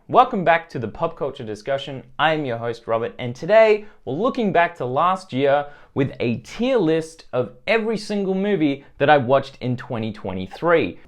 Welcome back to the Pop Culture Discussion. I am your host Robert, and today we're looking back to last year with a tier list of every single movie that I watched in 2023.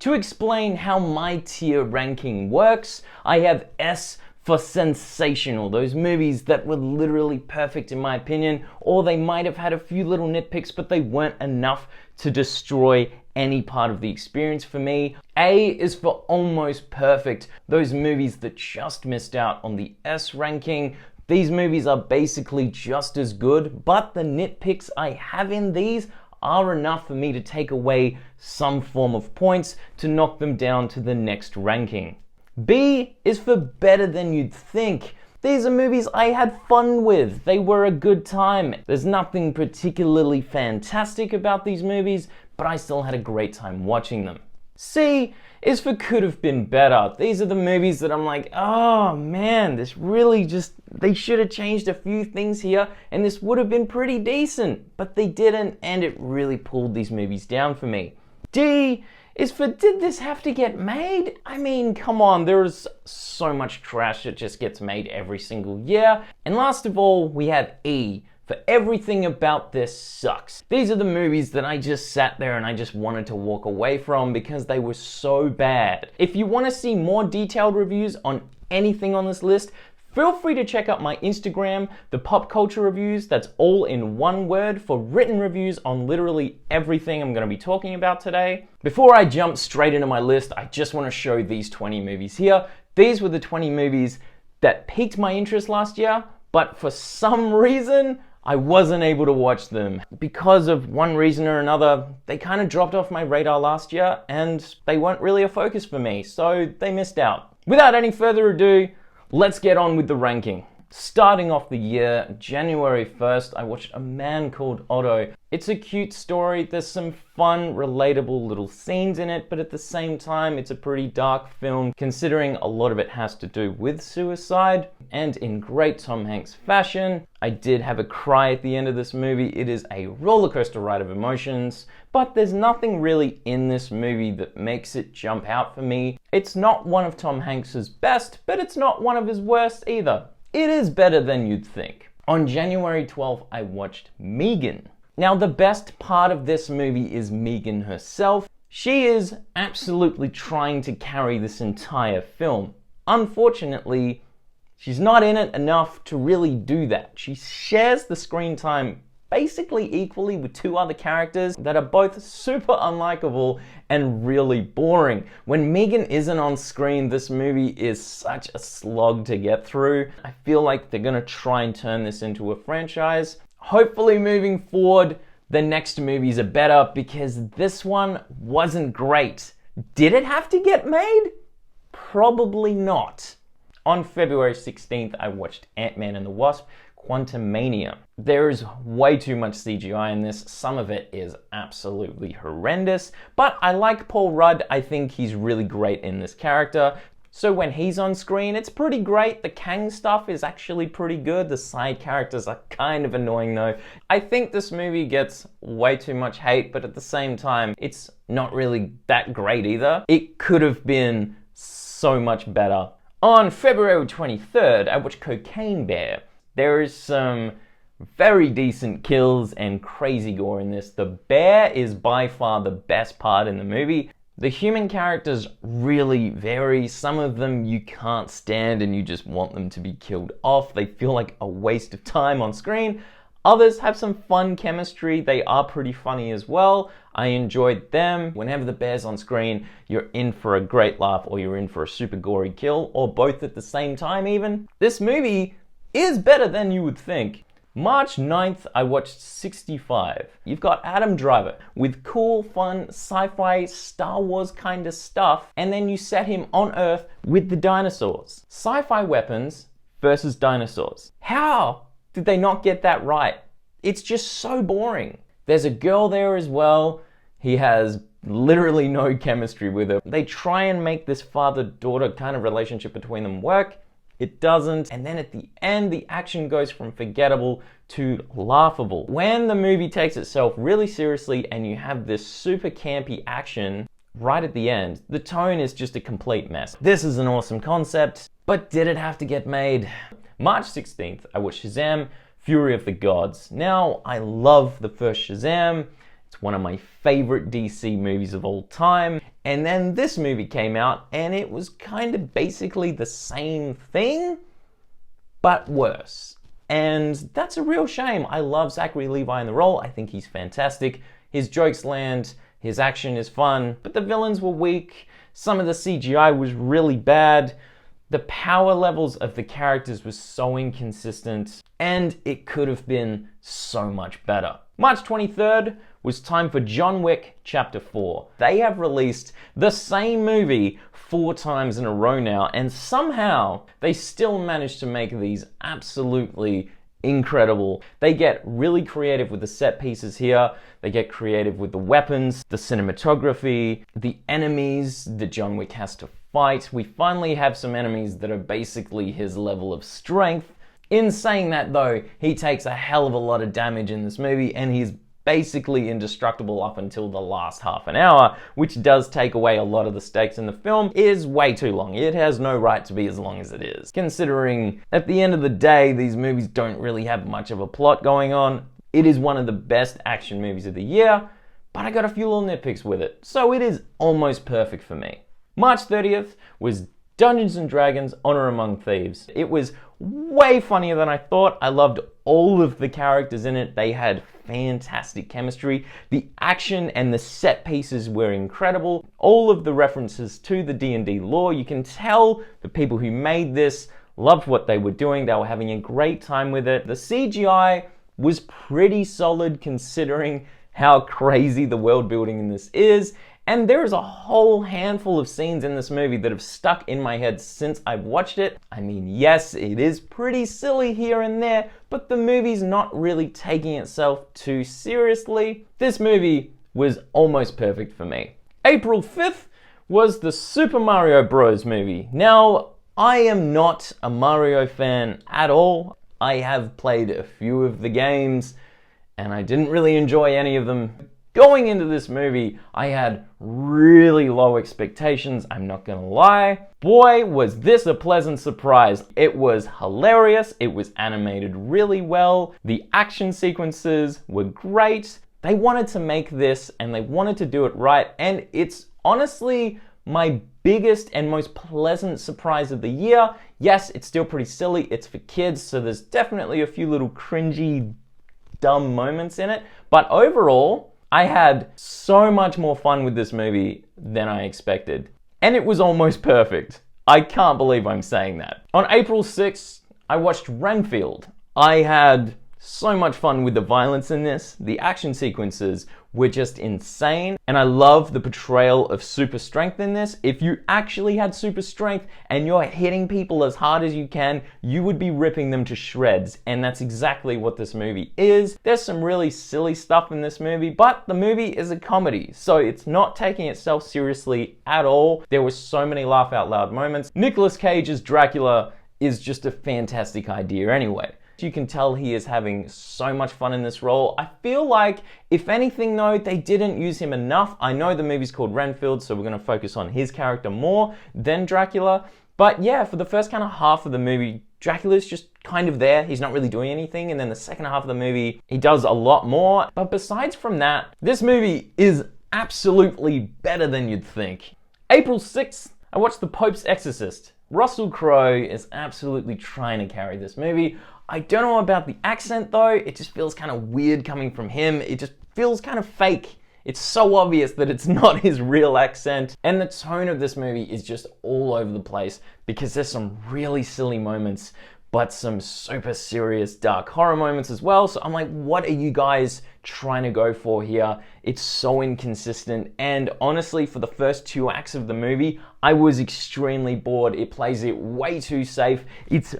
To explain how my tier ranking works, I have S for sensational, those movies that were literally perfect in my opinion, or they might have had a few little nitpicks, but they weren't enough to destroy any part of the experience for me. A is for almost perfect, those movies that just missed out on the S ranking. These movies are basically just as good, but the nitpicks I have in these are enough for me to take away some form of points to knock them down to the next ranking. B is for better than you'd think. These are movies I had fun with. They were a good time. There's nothing particularly fantastic about these movies, but I still had a great time watching them. C is for could have been better. These are the movies that I'm like, oh man, this really they should have changed a few things here and this would have been pretty decent, but they didn't, and it really pulled these movies down for me. D is for did this have to get made? I mean, come on, there is so much trash that just gets made every single year. And last of all, we have E for everything about this sucks. These are the movies that I just sat there and I just wanted to walk away from because they were so bad. If you want to see more detailed reviews on anything on this list, feel free to check out my Instagram, the Pop Culture Reviews. That's all in one word for written reviews on literally everything I'm going to be talking about today. Before I jump straight into my list, I just want to show these 20 movies here. These were the 20 movies that piqued my interest last year, but for some reason, I wasn't able to watch them. Because of one reason or another, they kind of dropped off my radar last year and they weren't really a focus for me, so they missed out. Without any further ado, let's get on with the ranking. Starting off the year, January 1st, I watched A Man Called Otto. It's a cute story, there's some fun, relatable little scenes in it, but at the same time, it's a pretty dark film, considering a lot of it has to do with suicide. And in great Tom Hanks fashion, I did have a cry at the end of this movie. It is a rollercoaster ride of emotions, but there's nothing really in this movie that makes it jump out for me. It's not one of Tom Hanks's best, but it's not one of his worst either. It is better than you'd think. On January 12th, I watched Megan. Now, the best part of this movie is Megan herself. She is absolutely trying to carry this entire film. Unfortunately, she's not in it enough to really do that. She shares the screen time basically equally with two other characters that are both super unlikable and really boring. When Megan isn't on screen, this movie is such a slog to get through. I feel like they're gonna try and turn this into a franchise. Hopefully moving forward, the next movies are better because this one wasn't great. Did it have to get made? Probably not. On February 16th, I watched Ant-Man and the Wasp: Quantumania. There is way too much CGI in this. Some of it is absolutely horrendous, but I like Paul Rudd. I think he's really great in this character. So when he's on screen, it's pretty great. The Kang stuff is actually pretty good. The side characters are kind of annoying though. I think this movie gets way too much hate, but at the same time, it's not really that great either. It could have been so much better. On February 23rd, I watched Cocaine Bear. There is some very decent kills and crazy gore in this. The bear is by far the best part in the movie. The human characters really vary. Some of them you can't stand and you just want them to be killed off. They feel like a waste of time on screen. Others have some fun chemistry. They are pretty funny as well. I enjoyed them. Whenever the bear's on screen, you're in for a great laugh or you're in for a super gory kill, or both at the same time even. This movie is better than you would think. March 9th, I watched 65. You've got Adam Driver with cool, fun, sci-fi, Star Wars kind of stuff, and then you set him on Earth with the dinosaurs. Sci-fi weapons versus dinosaurs. How did they not get that right? It's just so boring. There's a girl there as well. He has literally no chemistry with her. They try and make this father-daughter kind of relationship between them work. It doesn't, and then at the end, the action goes from forgettable to laughable. When the movie takes itself really seriously and you have this super campy action, right at the end, the tone is just a complete mess. This is an awesome concept, but did it have to get made? March 16th, I watched Shazam, Fury of the Gods. Now, I love the first Shazam. It's one of my favorite DC movies of all time. And then this movie came out, and it was kind of basically the same thing, but worse. And that's a real shame. I love Zachary Levi in the role. I think he's fantastic. His jokes land, his action is fun, but the villains were weak. Some of the CGI was really bad. The power levels of the characters was so inconsistent, and it could have been so much better. March 23rd was time for John Wick Chapter 4. They have released the same movie 4 times in a row now, and somehow they still managed to make these absolutely incredible. They get really creative with the set pieces here. They get creative with the weapons, the cinematography, the enemies that John Wick has to fight. We finally have some enemies that are basically his level of strength. In saying that though, he takes a hell of a lot of damage in this movie, and he's basically indestructible up until the last half an hour, which does take away a lot of the stakes in the film. It is way too long. It has no right to be as long as it is. Considering at the end of the day, these movies don't really have much of a plot going on. It is one of the best action movies of the year, but I got a few little nitpicks with it, so it is almost perfect for me. March 30th was Dungeons & Dragons Honor Among Thieves. It was way funnier than I thought. I loved all of the characters in it. They had fantastic chemistry. The action and the set pieces were incredible. All of the references to the D&D lore, you can tell the people who made this loved what they were doing. They were having a great time with it. The CGI was pretty solid considering how crazy the world building in this is. And there is a whole handful of scenes in this movie that have stuck in my head since I've watched it. I mean, yes, it is pretty silly here and there, but the movie's not really taking itself too seriously. This movie was almost perfect for me. April 5th was the Super Mario Bros. Movie. Now, I am not a Mario fan at all. I have played a few of the games, and I didn't really enjoy any of them. Going into this movie, I had really low expectations, I'm not gonna lie. Boy, was this a pleasant surprise. It was hilarious, it was animated really well, the action sequences were great. They wanted to make this, and they wanted to do it right, and it's honestly my biggest and most pleasant surprise of the year. Yes, it's still pretty silly, it's for kids, so there's definitely a few little cringy, dumb moments in it, but overall, I had so much more fun with this movie than I expected. And it was almost perfect. I can't believe I'm saying that. On April 6th, I watched Renfield. I had so much fun with the violence in this. The action sequences were just insane. And I love the portrayal of super strength in this. If you actually had super strength and you're hitting people as hard as you can, you would be ripping them to shreds. And that's exactly what this movie is. There's some really silly stuff in this movie, but the movie is a comedy, so it's not taking itself seriously at all. There were so many laugh out loud moments. Nicolas Cage's Dracula is just a fantastic idea anyway. You can tell he is having so much fun in this role. I feel like, if anything though, they didn't use him enough. I know the movie's called Renfield, so we're going to focus on his character more than Dracula. But yeah, for the first kind of half of the movie, Dracula's just kind of there. He's not really doing anything. And then the second half of the movie, he does a lot more. But besides from that, this movie is absolutely better than you'd think. April 6th, I watched The Pope's Exorcist. Russell Crowe is absolutely trying to carry this movie. I don't know about the accent though, it just feels kind of weird coming from him. It just feels kind of fake. It's so obvious that it's not his real accent. And the tone of this movie is just all over the place because there's some really silly moments, but some super serious dark horror moments as well. So I'm like, what are you guys trying to go for here? It's so inconsistent. And honestly, for the first 2 acts of the movie, I was extremely bored. It plays it way too safe. It's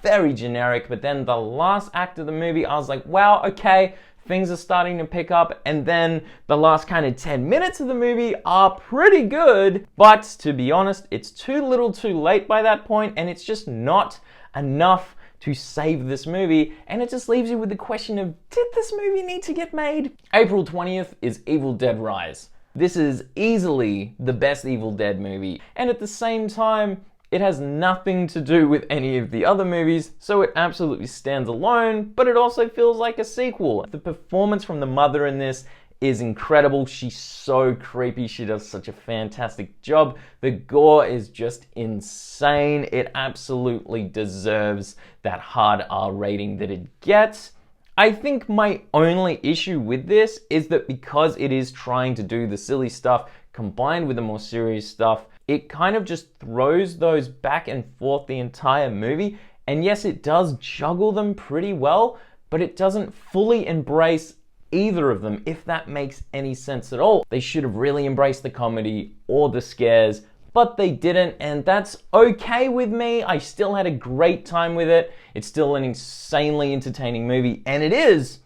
very generic, but then the last act of the movie, I was like, wow, okay, things are starting to pick up, and then the last kind of 10 minutes of the movie are pretty good, but to be honest, it's too little too late by that point, and it's just not enough to save this movie, and it just leaves you with the question of, did this movie need to get made? April 20th is Evil Dead Rise. This is easily the best Evil Dead movie, and at the same time, it has nothing to do with any of the other movies, so it absolutely stands alone, but it also feels like a sequel. The performance from the mother in this is incredible. She's so creepy. She does such a fantastic job. The gore is just insane. It absolutely deserves that hard R rating that it gets. I think my only issue with this is that because it is trying to do the silly stuff combined with the more serious stuff, it kind of just throws those back and forth the entire movie. And yes, it does juggle them pretty well, but it doesn't fully embrace either of them, if that makes any sense at all. They should have really embraced the comedy or the scares, but they didn't, and that's okay with me. I still had a great time with it. It's still an insanely entertaining movie, and it is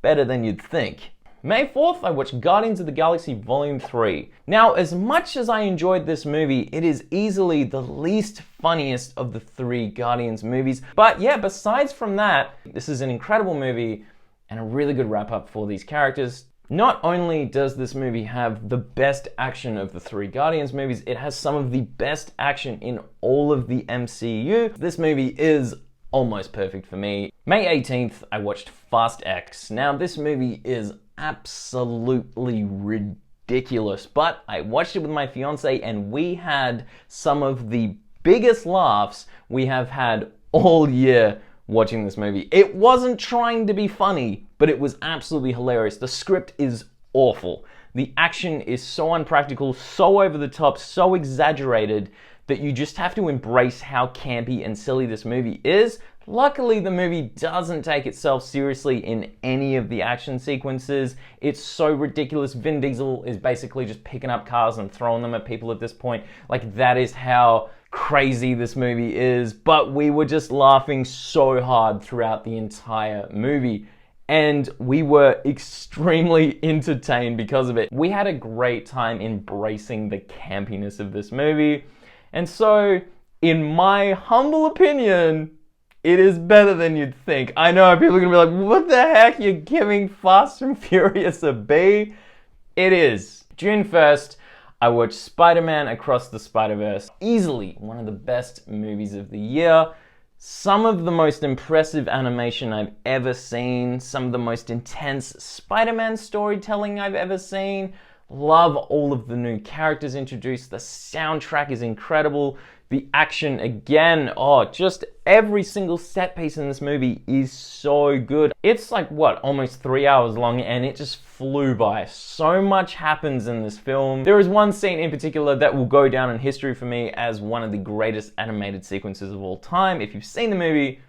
better than you'd think. May 4th, I watched Guardians of the Galaxy Volume 3. Now, as much as I enjoyed this movie, it is easily the least funniest of the 3 Guardians movies. But yeah, besides from that, this is an incredible movie and a really good wrap-up for these characters. Not only does this movie have the best action of the 3 Guardians movies, it has some of the best action in all of the MCU. This movie is almost perfect for me. May 18th, I watched Fast X. Now, this movie is absolutely ridiculous, but I watched it with my fiance and we had some of the biggest laughs we have had all year watching this movie. It wasn't trying to be funny, but it was absolutely hilarious. The script is awful. The action is so unpractical, so over the top, so exaggerated that you just have to embrace how campy and silly this movie is. Luckily, the movie doesn't take itself seriously in any of the action sequences. It's so ridiculous. Vin Diesel is basically just picking up cars and throwing them at people at this point. Like, that is how crazy this movie is, but we were just laughing so hard throughout the entire movie, and we were extremely entertained because of it. We had a great time embracing the campiness of this movie, and so, in my humble opinion, it is better than you'd think. I know people are gonna be like, what the heck, you're giving Fast and Furious a B? It is. June 1st, I watched Spider-Man Across the Spiderverse. Easily one of the best movies of the year. Some of the most impressive animation I've ever seen. Some of the most intense Spider-Man storytelling I've ever seen. Love all of the new characters introduced. The soundtrack is incredible. The action, again, just every single set piece in this movie is so good. It's like, almost 3 hours long, and it just flew by. So much happens in this film. There is one scene in particular that will go down in history for me as one of the greatest animated sequences of all time. If you've seen the movie,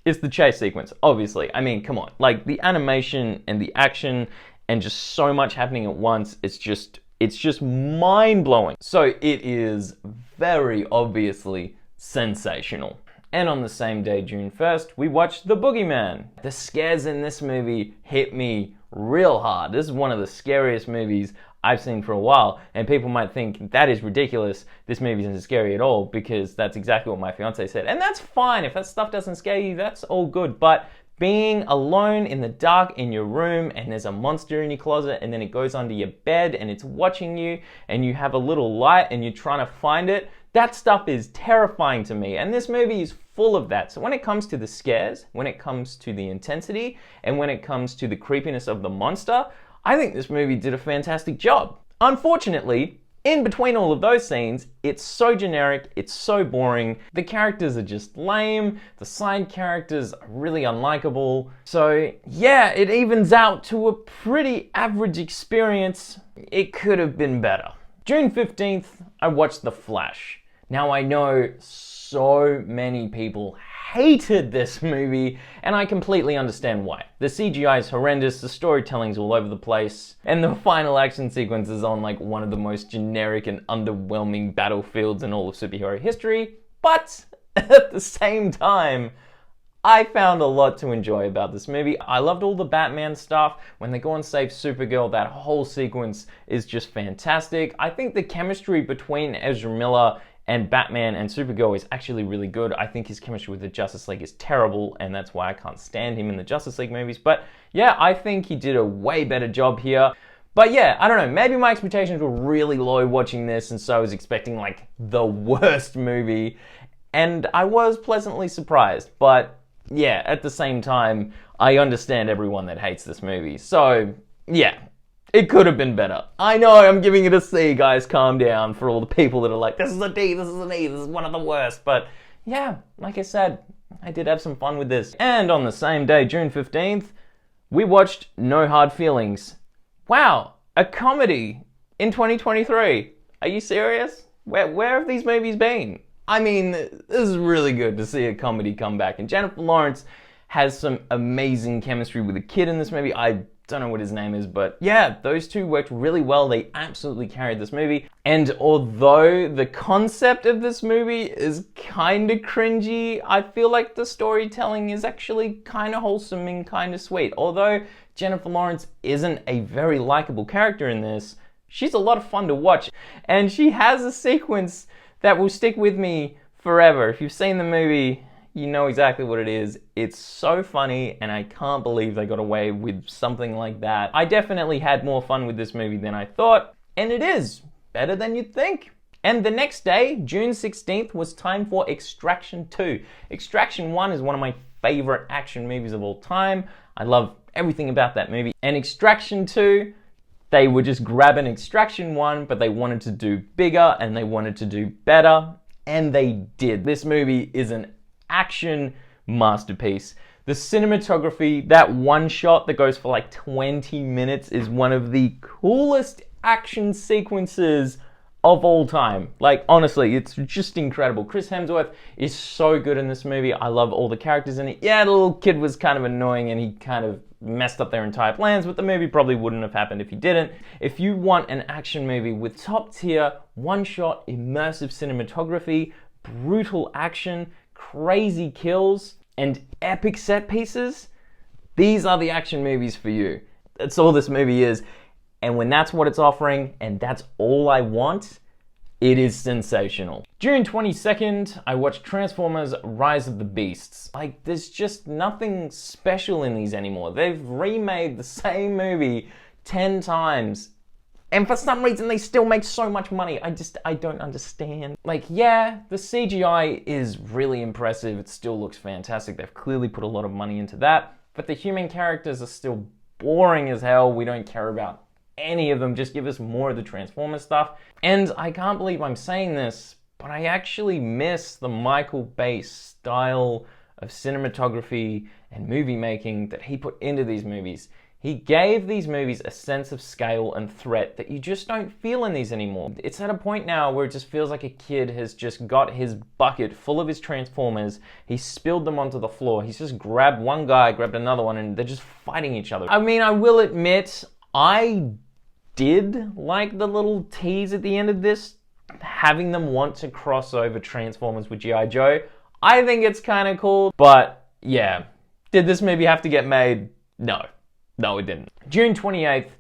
it's the chase sequence, obviously. I mean, come on. Like, the animation and the action and just so much happening at once, it's just mind-blowing. So it is very obviously sensational. And on the same day, June 1st, we watched The Boogeyman. The scares in this movie hit me real hard. This is one of the scariest movies I've seen for a while, and people might think that is ridiculous. This movie isn't scary at all, because that's exactly what my fiance said. And that's fine. If that stuff doesn't scare you, that's all good. But being alone in the dark in your room and there's a monster in your closet and then it goes under your bed and it's watching you and you have a little light and you're trying to find it, that stuff is terrifying to me. And this movie is full of that. So when it comes to the scares, when it comes to the intensity, and when it comes to the creepiness of the monster, I think this movie did a fantastic job. Unfortunately, in between all of those scenes, it's so generic, it's so boring, the characters are just lame, the side characters are really unlikable. So yeah, it evens out to a pretty average experience. It could have been better. June 15th, I watched The Flash. Now I know so many people hated this movie, and I completely understand why. The CGI is horrendous, the storytelling's all over the place, and the final action sequence is on like one of the most generic and underwhelming battlefields in all of superhero history, but at the same time, I found a lot to enjoy about this movie. I loved all the Batman stuff. When they go and save Supergirl, that whole sequence is just fantastic. I think the chemistry between Ezra Miller and Batman and Supergirl is actually really good. I think his chemistry with the Justice League is terrible, and that's why I can't stand him in the Justice League movies. But yeah, I think he did a way better job here. But yeah, I don't know, maybe my expectations were really low watching this, and so I was expecting like the worst movie, and I was pleasantly surprised. But yeah, at the same time, I understand everyone that hates this movie. So yeah, it could have been better. I know I'm giving it a C, guys, calm down, for all the people that are like, this is a D, this is an E, this is one of the worst. But yeah, like I said, I did have some fun with this. And on the same day, June 15th, we watched No Hard Feelings. Wow, a comedy in 2023. Are you serious? Where have these movies been? I mean, this is really good to see a comedy come back. And Jennifer Lawrence has some amazing chemistry with a kid in this movie. I don't know what his name is, but yeah, those two worked really well. They absolutely carried this movie. And although the concept of this movie is kind of cringy, I feel like the storytelling is actually kind of wholesome and kind of sweet. Although Jennifer Lawrence isn't a very likable character in this, she's a lot of fun to watch. And she has a sequence that will stick with me forever. If you've seen the movie, you know exactly what it is. It's so funny, and I can't believe they got away with something like that. I definitely had more fun with this movie than I thought, and it is better than you'd think. And the next day, June 16th, was time for Extraction 2. Extraction 1 is one of my favorite action movies of all time. I love everything about that movie. And Extraction 2, they were just grabbing Extraction 1, but they wanted to do bigger and they wanted to do better, and they did. This movie is an action masterpiece. The cinematography, that one shot that goes for like 20 minutes, is one of the coolest action sequences of all time. Like, honestly, it's just incredible. Chris Hemsworth is so good in this movie. I love all the characters in it. Yeah, the little kid was kind of annoying and he kind of messed up their entire plans, but the movie probably wouldn't have happened if he didn't. If you want an action movie with top tier, one shot, immersive cinematography, brutal action, crazy kills, and epic set pieces, these are the action movies for you. That's all this movie is. And when that's what it's offering, and that's all I want, it is sensational. June 22nd, I watched Transformers Rise of the Beasts. Like, there's just nothing special in these anymore. They've remade the same movie 10 times. And for some reason, they still make so much money. I don't understand. Like, yeah, the CGI is really impressive. It still looks fantastic. They've clearly put a lot of money into that. But the human characters are still boring as hell. We don't care about any of them. Just give us more of the Transformers stuff. And I can't believe I'm saying this, but I actually miss the Michael Bay style of cinematography and movie making that he put into these movies. He gave these movies a sense of scale and threat that you just don't feel in these anymore. It's at a point now where it just feels like a kid has just got his bucket full of his Transformers, he spilled them onto the floor, he's just grabbed one guy, grabbed another one, and they're just fighting each other. I mean, I will admit, I did like the little tease at the end of this, having them want to cross over Transformers with G.I. Joe. I think it's kind of cool, but yeah. Did this movie have to get made? No. No, it didn't. June 28th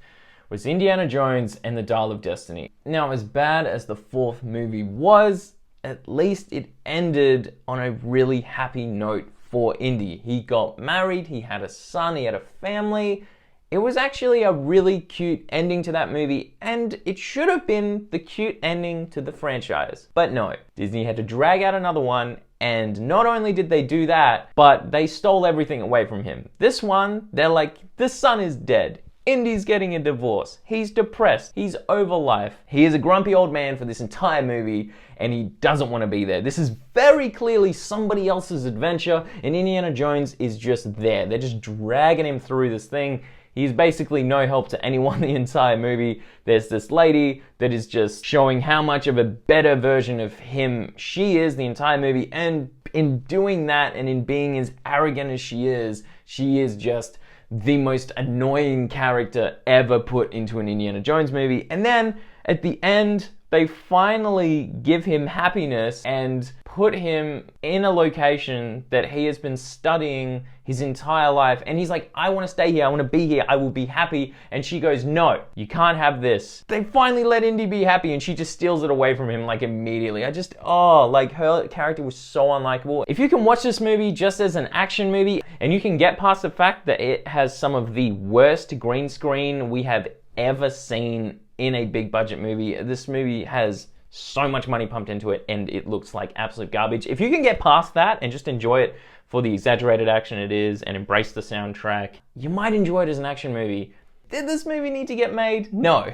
was Indiana Jones and the Dial of Destiny. Now, as bad as the fourth movie was, at least it ended on a really happy note for Indy. He got married, he had a son, he had a family. It was actually a really cute ending to that movie, and it should have been the cute ending to the franchise. But no, Disney had to drag out another one, and not only did they do that, but they stole everything away from him. This one, they're like, this son is dead. Indy's getting a divorce. He's depressed. He's over life. He is a grumpy old man for this entire movie, and he doesn't want to be there. This is very clearly somebody else's adventure, and Indiana Jones is just there. They're just dragging him through this thing. He's basically no help to anyone the entire movie. There's this lady that is just showing how much of a better version of him she is the entire movie. And in doing that and in being as arrogant as she is just the most annoying character ever put into an Indiana Jones movie. And then at the end, they finally give him happiness and put him in a location that he has been studying his entire life. And he's like, I want to stay here. I want to be here. I will be happy. And she goes, no, you can't have this. They finally let Indy be happy and she just steals it away from him like immediately. Like her character was so unlikable. If you can watch this movie just as an action movie and you can get past the fact that it has some of the worst green screen we have ever seen in a big budget movie. This movie has so much money pumped into it and it looks like absolute garbage. If you can get past that and just enjoy it for the exaggerated action it is and embrace the soundtrack, you might enjoy it as an action movie. Did this movie need to get made? No.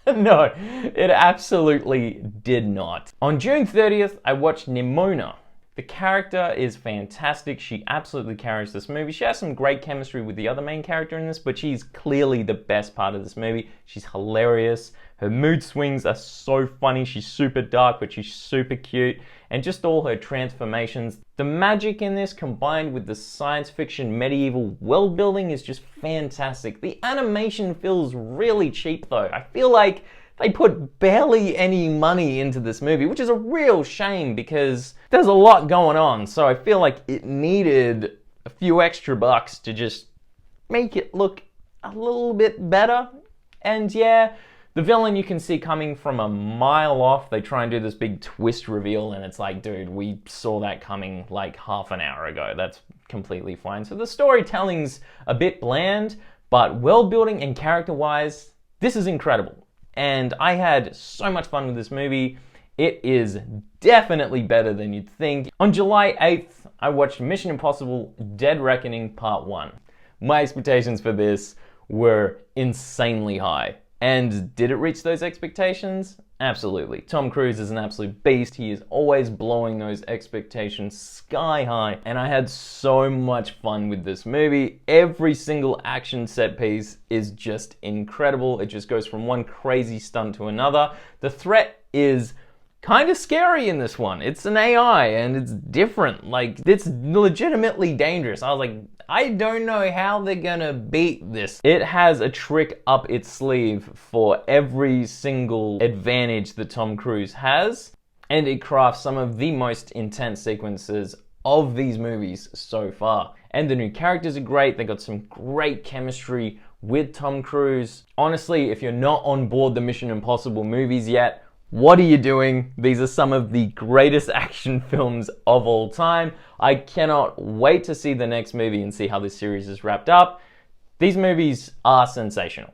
No, it absolutely did not. On June 30th, I watched Nimona. The character is fantastic. She absolutely carries this movie. She has some great chemistry with the other main character in this, but she's clearly the best part of this movie. She's hilarious. Her mood swings are so funny. She's super dark, but she's super cute. And just all her transformations. The magic in this combined with the science fiction medieval world building is just fantastic. The animation feels really cheap though. I feel like they put barely any money into this movie, which is a real shame because there's a lot going on. So I feel like it needed a few extra bucks to just make it look a little bit better. And yeah, the villain you can see coming from a mile off. They try and do this big twist reveal and it's like, dude, we saw that coming like half an hour ago. That's completely fine. So the storytelling's a bit bland, but world building and character-wise, this is incredible. And I had so much fun with this movie. It is definitely better than you'd think. On July 8th, I watched Mission Impossible Dead Reckoning Part 1. My expectations for this were insanely high. And did it reach those expectations? Absolutely. Tom Cruise is an absolute beast. He is always blowing those expectations sky high. And I had so much fun with this movie. Every single action set piece is just incredible. It just goes from one crazy stunt to another. The threat is kind of scary in this one. It's an AI and it's different. Like, it's legitimately dangerous. I was like, I don't know how they're gonna beat this. It has a trick up its sleeve for every single advantage that Tom Cruise has, and it crafts some of the most intense sequences of these movies so far. And the new characters are great. They got some great chemistry with Tom Cruise. Honestly, if you're not on board the Mission Impossible movies yet, what are you doing? These are some of the greatest action films of all time. I cannot wait to see the next movie and see how this series is wrapped up. These movies are sensational.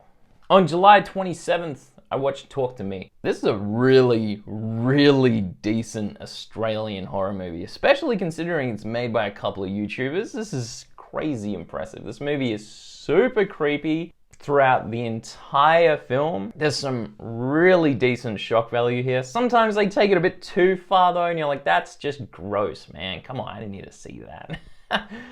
On July 27th, I watched Talk to Me. This is a really, really decent Australian horror movie, especially considering it's made by a couple of YouTubers. This is crazy impressive. This movie is super creepy throughout the entire film. There's some really decent shock value here. Sometimes they take it a bit too far though, and you're like, that's just gross, man. Come on, I didn't need to see that.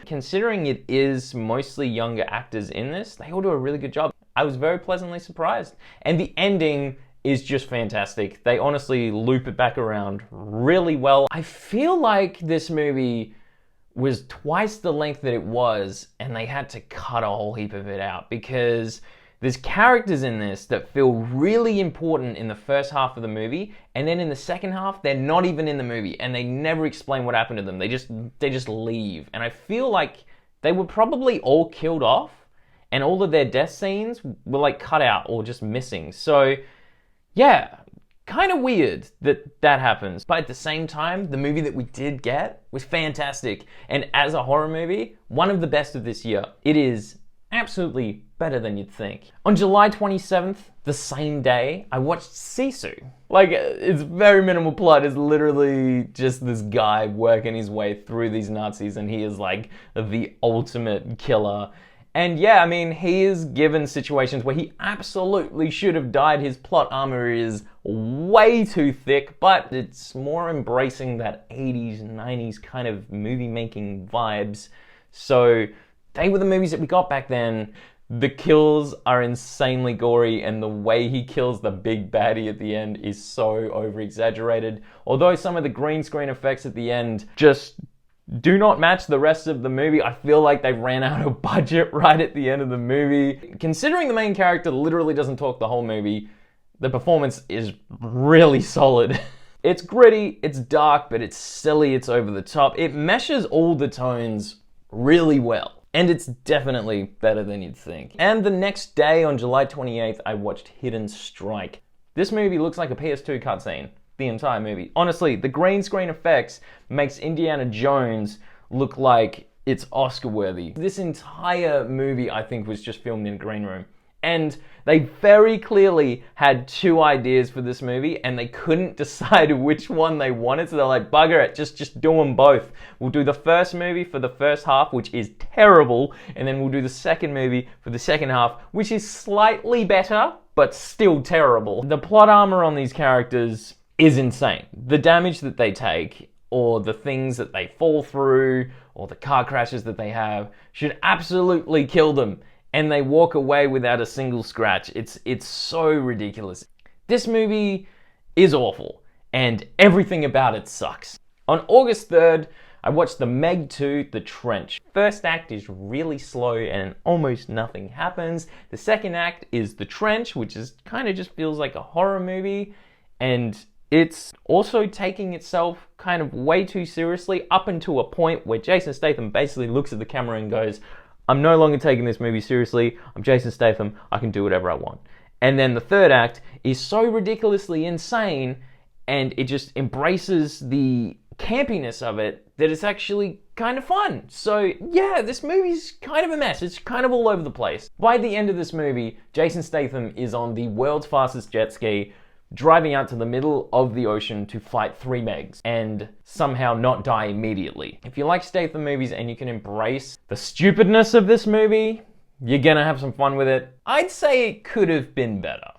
Considering it is mostly younger actors in this, they all do a really good job. I was very pleasantly surprised. And the ending is just fantastic. They honestly loop it back around really well. I feel like this movie was twice the length that it was, and they had to cut a whole heap of it out because there's characters in this that feel really important in the first half of the movie, and then in the second half, they're not even in the movie, and they never explain what happened to them. They just leave. And I feel like they were probably all killed off, and all of their death scenes were like cut out or just missing. So yeah, kind of weird that that happens. But at the same time, the movie that we did get was fantastic. And as a horror movie, one of the best of this year. It is absolutely better than you'd think. On July 27th, the same day, I watched Cesu. Like, it's very minimal plot. It's literally just this guy working his way through these Nazis, and he is like the ultimate killer. And yeah, I mean, he is given situations where he absolutely should have died. His plot armor is way too thick, but it's more embracing that 80s, 90s kind of movie making vibes. So they were the movies that we got back then. The kills are insanely gory, and the way he kills the big baddie at the end is so over exaggerated. Although some of the green screen effects at the end just do not match the rest of the movie. I feel like they ran out of budget right at the end of the movie. Considering the main character literally doesn't talk the whole movie, the performance is really solid. It's gritty, it's dark, but it's silly, it's over the top. It meshes all the tones really well. And it's definitely better than you'd think. And the next day, on July 28th, I watched Hidden Strike. This movie looks like a PS2 cutscene. The entire movie. Honestly, the green screen effects makes Indiana Jones look like it's Oscar worthy. This entire movie, I think, was just filmed in a green room. And they very clearly had two ideas for this movie and they couldn't decide which one they wanted. So they're like, bugger it, just do them both. We'll do the first movie for the first half, which is terrible. And then we'll do the second movie for the second half, which is slightly better, but still terrible. The plot armor on these characters is insane. The damage that they take, or the things that they fall through, or the car crashes that they have, should absolutely kill them. And they walk away without a single scratch. It's so ridiculous. This movie is awful, and everything about it sucks. On August 3rd, I watched the Meg 2, The Trench. First act is really slow and almost nothing happens. The second act is The Trench, which is kind of just feels like a horror movie, and it's also taking itself kind of way too seriously up until a point where Jason Statham basically looks at the camera and goes, I'm no longer taking this movie seriously. I'm Jason Statham. I can do whatever I want. And then the third act is so ridiculously insane and it just embraces the campiness of it that it's actually kind of fun. So yeah, this movie's kind of a mess. It's kind of all over the place. By the end of this movie, Jason Statham is on the world's fastest jet ski, driving out to the middle of the ocean to fight 3 Megs and somehow not die immediately. If you like Statham movies and you can embrace the stupidness of this movie, you're gonna have some fun with it. I'd say it could have been better.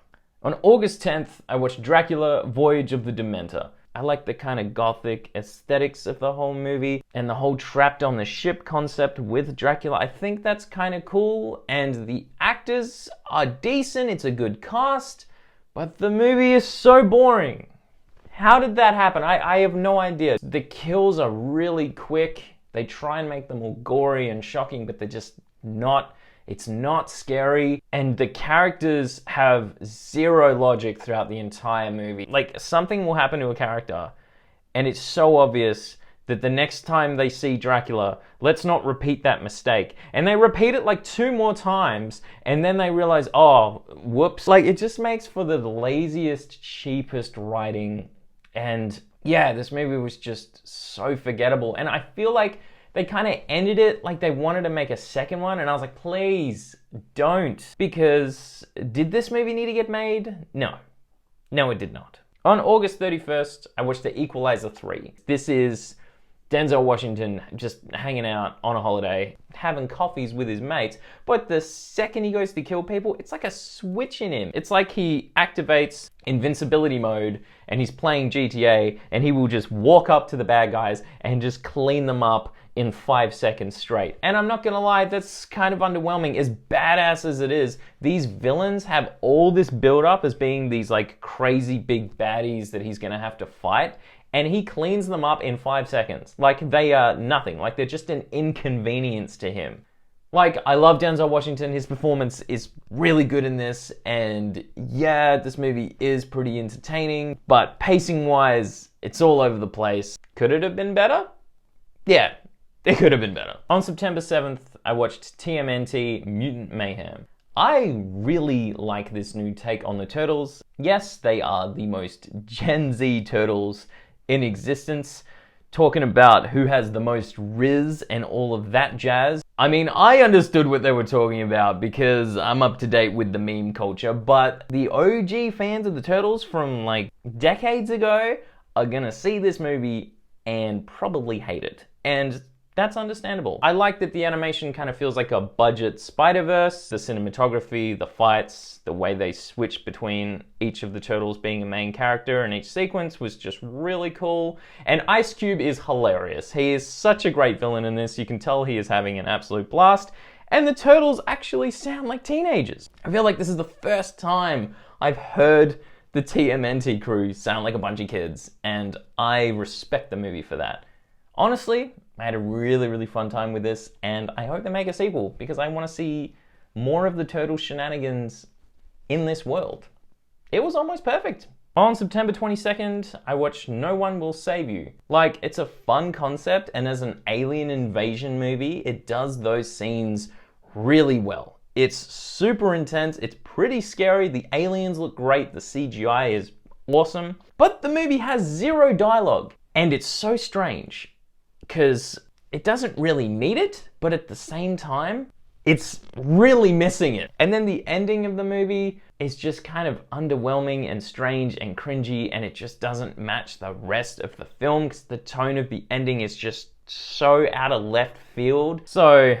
On August 10th, I watched Dracula, Voyage of the Dementor. I like the kind of gothic aesthetics of the whole movie and the whole trapped on the ship concept with Dracula. I think that's kind of cool, and the actors are decent. It's a good cast. But the movie is so boring. How did that happen? I have no idea. The kills are really quick. They try and make them all gory and shocking, but they're just not. It's not scary. And the characters have zero logic throughout the entire movie. Like, something will happen to a character, and it's so obvious that the next time they see Dracula, let's not repeat that mistake. And they repeat it like 2 more times, and then they realize, oh, whoops. Like, it just makes for the laziest, cheapest writing. And yeah, this movie was just so forgettable. And I feel like they kind of ended it like they wanted to make a second one, and I was like, please, don't. Because did this movie need to get made? No. No, it did not. On August 31st, I watched The Equalizer 3. This is Denzel Washington just hanging out on a holiday, having coffees with his mates, but the second he goes to kill people, it's like a switch in him. It's like he activates invincibility mode and he's playing GTA and he will just walk up to the bad guys and just clean them up in 5 seconds straight. And I'm not gonna lie, that's kind of underwhelming. As badass as it is, these villains have all this build up as being these like crazy big baddies that he's gonna have to fight, and he cleans them up in 5 seconds. Like they are nothing. Like they're just an inconvenience to him. Like, I love Denzel Washington. His performance is really good in this. And yeah, this movie is pretty entertaining. But pacing-wise, it's all over the place. Could it have been better? Yeah, it could have been better. On September 7th, I watched TMNT Mutant Mayhem. I really like this new take on the Turtles. Yes, they are the most Gen Z Turtles in existence, talking about who has the most riz and all of that jazz. I mean, I understood what they were talking about because I'm up to date with the meme culture, but the OG fans of the Turtles from like decades ago are gonna see this movie and probably hate it. And that's understandable. I like that the animation kind of feels like a budget Spiderverse. The cinematography, the fights, the way they switch between each of the turtles being a main character in each sequence was just really cool. And Ice Cube is hilarious. He is such a great villain in this. You can tell he is having an absolute blast. And the turtles actually sound like teenagers. I feel like this is the first time I've heard the TMNT crew sound like a bunch of kids. And I respect the movie for that. Honestly, I had a really, really fun time with this, and I hope they make a sequel because I want to see more of the turtle shenanigans in this world. It was almost perfect. On September 22nd, I watched No One Will Save You. Like, it's a fun concept, and as an alien invasion movie, it does those scenes really well. It's super intense, it's pretty scary, the aliens look great, the CGI is awesome, but the movie has zero dialogue, and it's so strange. Because it doesn't really need it, but at the same time, It's really missing it. And then the ending of the movie is just kind of underwhelming and strange and cringy, and it just doesn't match the rest of the film because the tone of the ending is just so out of left field. So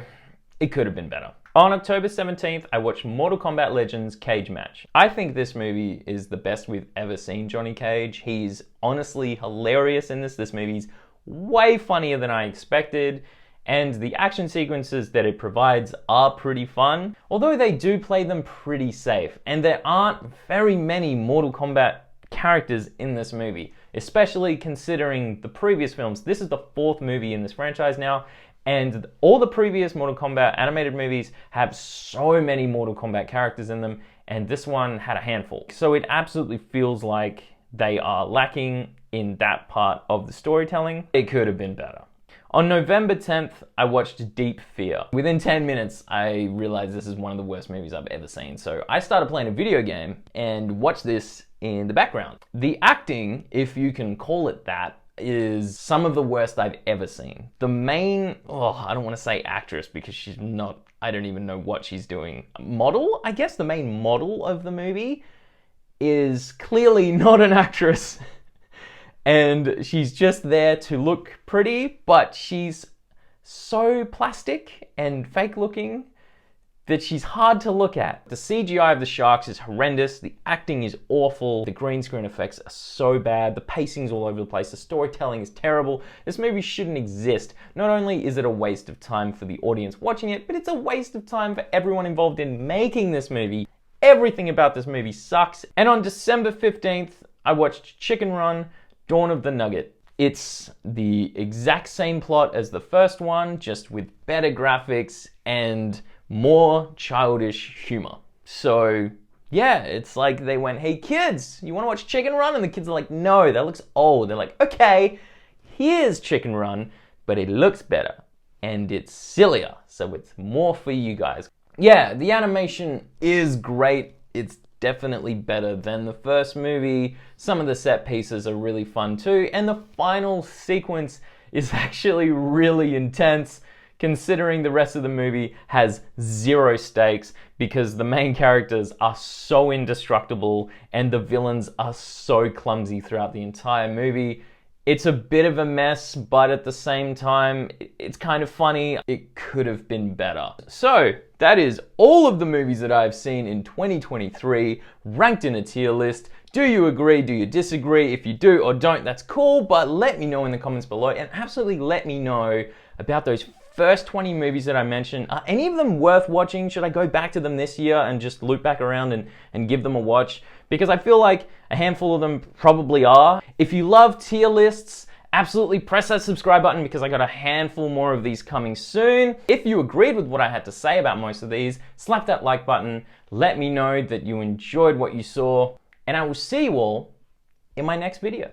it could have been better. On October 17th, I watched Mortal Kombat Legends Cage Match. I think this movie is the best we've ever seen Johnny Cage. He's honestly hilarious in this. This movie's way funnier than I expected, and the action sequences that it provides are pretty fun, although they do play them pretty safe, and there aren't very many Mortal Kombat characters in this movie, especially considering the previous films. This is the 4th movie in this franchise now, and all the previous Mortal Kombat animated movies have so many Mortal Kombat characters in them, and this one had a handful. So it absolutely feels like they are lacking in that part of the storytelling. It could have been better. On November 10th, I watched Deep Fear. Within 10 minutes, I realized this is one of the worst movies I've ever seen. So I started playing a video game and watched this in the background. The acting, if you can call it that, is some of the worst I've ever seen. The main, I don't want to say actress because she's not, I don't even know what she's doing. Model, I guess the main model of the movie is clearly not an actress. And she's just there to look pretty, but she's so plastic and fake looking that she's hard to look at. The CGI of the sharks is horrendous, the acting is awful, the green screen effects are so bad, the pacing's all over the place, the storytelling is terrible. This movie shouldn't exist. Not only is it a waste of time for the audience watching it, but it's a waste of time for everyone involved in making this movie. Everything about this movie sucks. And on December 15th, I watched Chicken Run, Dawn of the Nugget. It's the exact same plot as the first one, just with better graphics and more childish humor. So yeah, it's like they went, hey kids, you wanna watch Chicken Run? And the kids are like, no, that looks old. They're like, okay, here's Chicken Run, but it looks better and it's sillier, so it's more for you guys. Yeah, the animation is great. It's definitely better than the first movie. Some of the set pieces are really fun too, and the final sequence is actually really intense considering the rest of the movie has 0 stakes because the main characters are so indestructible and the villains are so clumsy throughout the entire movie. It's a bit of a mess, but at the same time, it's kind of funny. It could have been better. So that is all of the movies that I've seen in 2023, ranked in a tier list. Do you agree? Do you disagree? If you do or don't, that's cool, but let me know in the comments below, and absolutely let me know about those first 20 movies that I mentioned. Are any of them worth watching? Should I go back to them this year and just loop back around and give them a watch? Because I feel like a handful of them probably are. If you love tier lists, absolutely press that subscribe button because I got a handful more of these coming soon. If you agreed with what I had to say about most of these, slap that like button. Let me know that you enjoyed what you saw, and I will see you all in my next video.